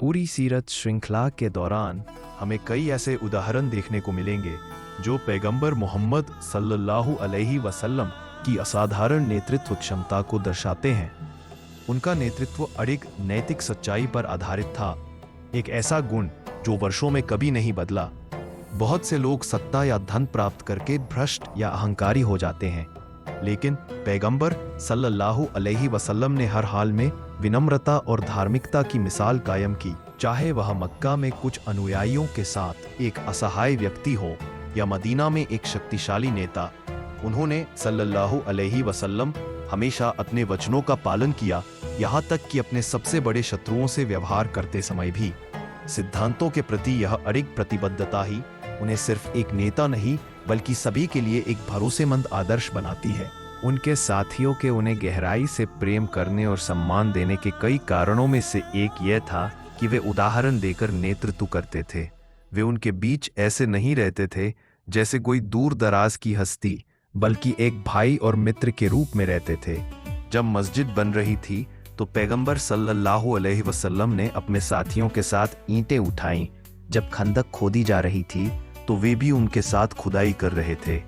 पूरी सीरत श्रृंखला के दौरान हमें कई ऐसे उदाहरण देखने को मिलेंगे जो पैगंबर मोहम्मद सल्लल्लाहु अलैहि वसल्लम की असाधारण नेतृत्व क्षमता को दर्शाते हैं। उनका नेतृत्व अडिग नैतिक सच्चाई पर आधारित था, एक ऐसा गुण जो वर्षों में कभी नहीं बदला। बहुत से लोग सत्ता या धन प्राप्त करके भ्रष्ट या अहंकारी हो जाते हैं, लेकिन पैगंबर सल्लल्लाहु अलैहि वसल्लम ने हर हाल में विनम्रता और धार्मिकता की मिसाल कायम की। चाहे वह मक्का में कुछ अनुयायियों के साथ एक असहाय व्यक्ति हो या मदीना में एक शक्तिशाली नेता, उन्होंने सल्लल्लाहु अलैहि वसल्लम हमेशा अपने वचनों का पालन किया, यहाँ तक कि अपने सबसे बड़े शत्रुओं से व्यवहार करते समय भी। सिद्धांतों के प्रति यह अडिग प्रतिबद्धता ही उन्हें सिर्फ एक नेता नहीं बल्कि सभी के लिए एक भरोसेमंद आदर्श बनाती है। उनके साथियों के उन्हें गहराई से प्रेम करने और सम्मान देने के कई कारणों में से एक यह था कि वे उदाहरण देकर नेतृत्व करते थे। वे उनके बीच ऐसे नहीं रहते थे जैसे कोई दूर दराज की हस्ती, बल्कि एक भाई और मित्र के रूप में रहते थे। जब मस्जिद बन रही थी तो पैगंबर सल्लल्लाहु अलैहि वसल्लम ने अपने साथियों के साथ ईंटें उठाईं। जब खंदक खोदी जा रही थी तो वे भी उनके साथ खुदाई कर रहे थे।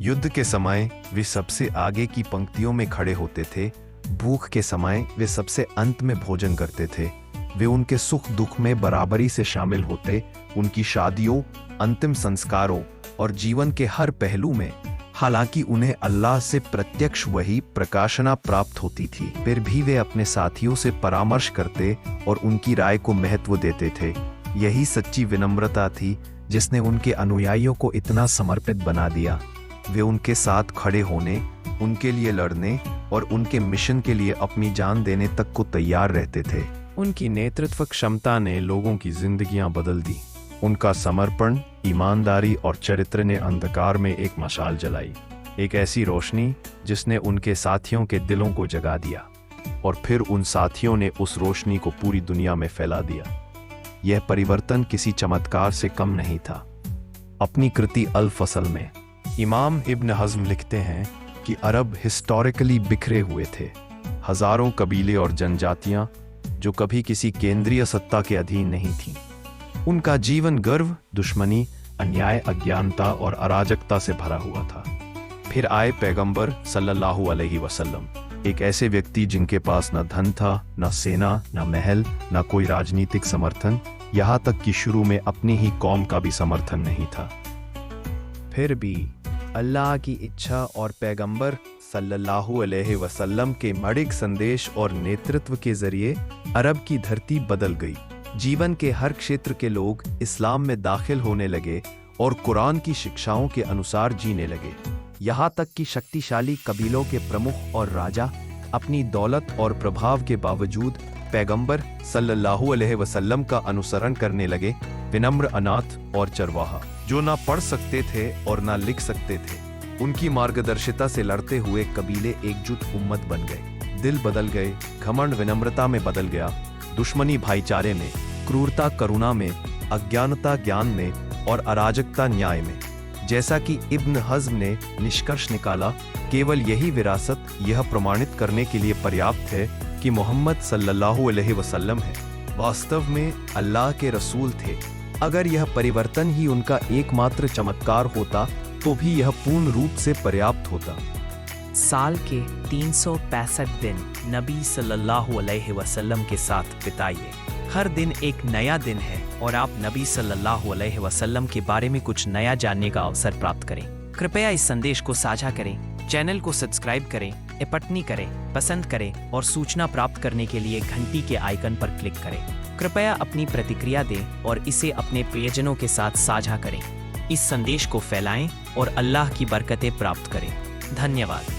युद्ध के समय वे सबसे आगे की पंक्तियों में खड़े होते थे। भूख के समय वे सबसे अंत में भोजन करते थे। वे उनके सुख दुख में बराबरी से शामिल होते, उनकी शादियों, अंतिम संस्कारों और जीवन के हर पहलू में। हालांकि उन्हें अल्लाह से प्रत्यक्ष वही प्रकाशना प्राप्त होती थी, फिर भी वे अपने साथियों से परामर्श करते और उनकी राय को महत्व देते थे। यही सच्ची विनम्रता थी जिसने उनके अनुयायियों को इतना समर्पित बना दिया। वे उनके साथ खड़े होने, उनके लिए लड़ने और उनके मिशन के लिए अपनी जान देने तक को तैयार रहते थे। उनकी नेतृत्व क्षमता ने लोगों की जिंदगियां बदल दी। उनका समर्पण, ईमानदारी और चरित्र ने अंधकार में एक मशाल जलाई, एक ऐसी रोशनी जिसने उनके साथियों के दिलों को जगा दिया और फिर उन साथियों ने उस रोशनी को पूरी दुनिया में फैला दिया। यह परिवर्तन किसी चमत्कार से कम नहीं था। अपनी कृति अल फसल में इमाम इब्न हज़्म लिखते हैं कि अरब हिस्टोरिकली बिखरे हुए थे, हजारों कबीले और जनजातियां जो कभी किसी केंद्रीय सत्ता के अधीन नहीं थीं। उनका जीवन गर्व, दुश्मनी, अन्याय, अज्ञानता और अराजकता से भरा हुआ था। फिर आए पैगंबर सल्लल्लाहु अलैहि वसल्लम, एक ऐसे व्यक्ति जिनके पास न धन था, न सेना, न महल, न कोई राजनीतिक समर्थन, यहाँ तक कि शुरू में अपनी ही कौम का भी समर्थन नहीं था। फिर भी अल्लाह की इच्छा और पैगंबर सल्लल्लाहु अलैहि वसल्लम के मड़िग संदेश और नेतृत्व के जरिए अरब की धरती बदल गई। जीवन के हर क्षेत्र के लोग इस्लाम में दाखिल होने लगे और कुरान की शिक्षाओं के अनुसार जीने लगे। यहाँ तक कि शक्तिशाली कबीलों के प्रमुख और राजा अपनी दौलत और प्रभाव के बावजूद पैगंबर सल्लल्लाहु अलैहि वसल्लम का अनुसरण करने लगे। विनम्र अनाथ और चरवाहा जो ना पढ़ सकते थे और ना लिख सकते थे, उनकी मार्गदर्शिता से लड़ते हुए कबीले एकजुट उम्मत बन गए। दिल बदल गए, घमंड विनम्रता में बदल गया, दुश्मनी भाईचारे में, क्रूरता करुणा में, अज्ञानता ज्ञान में और अराजकता न्याय में। जैसा कि इब्न हज़्म ने निष्कर्ष निकाला, केवल यही विरासत यह प्रमाणित करने के लिए पर्याप्त है कि मोहम्मद सल्लल्लाहु अलैहि वसल्लम है वास्तव में अल्लाह के रसूल थे। अगर यह परिवर्तन ही उनका एकमात्र चमत्कार होता तो भी यह पूर्ण रूप से पर्याप्त होता। साल के 365 दिन नबी सल्लल्लाहु अलैहि वसल्लम के साथ बिताइए। हर दिन एक नया दिन है और आप नबी सल्लल्लाहु अलैहि वसल्लम के बारे में कुछ नया जानने का अवसर प्राप्त करें। कृपया इस संदेश को साझा करें, चैनल को सब्सक्राइब करें, टिप्पणी करें, पसंद करें और सूचना प्राप्त करने के लिए घंटी के आइकन पर क्लिक करें। कृपया अपनी प्रतिक्रिया दें और इसे अपने प्रियजनों के साथ साझा करें। इस संदेश को फैलाएं और अल्लाह की बरकतें प्राप्त करें। धन्यवाद।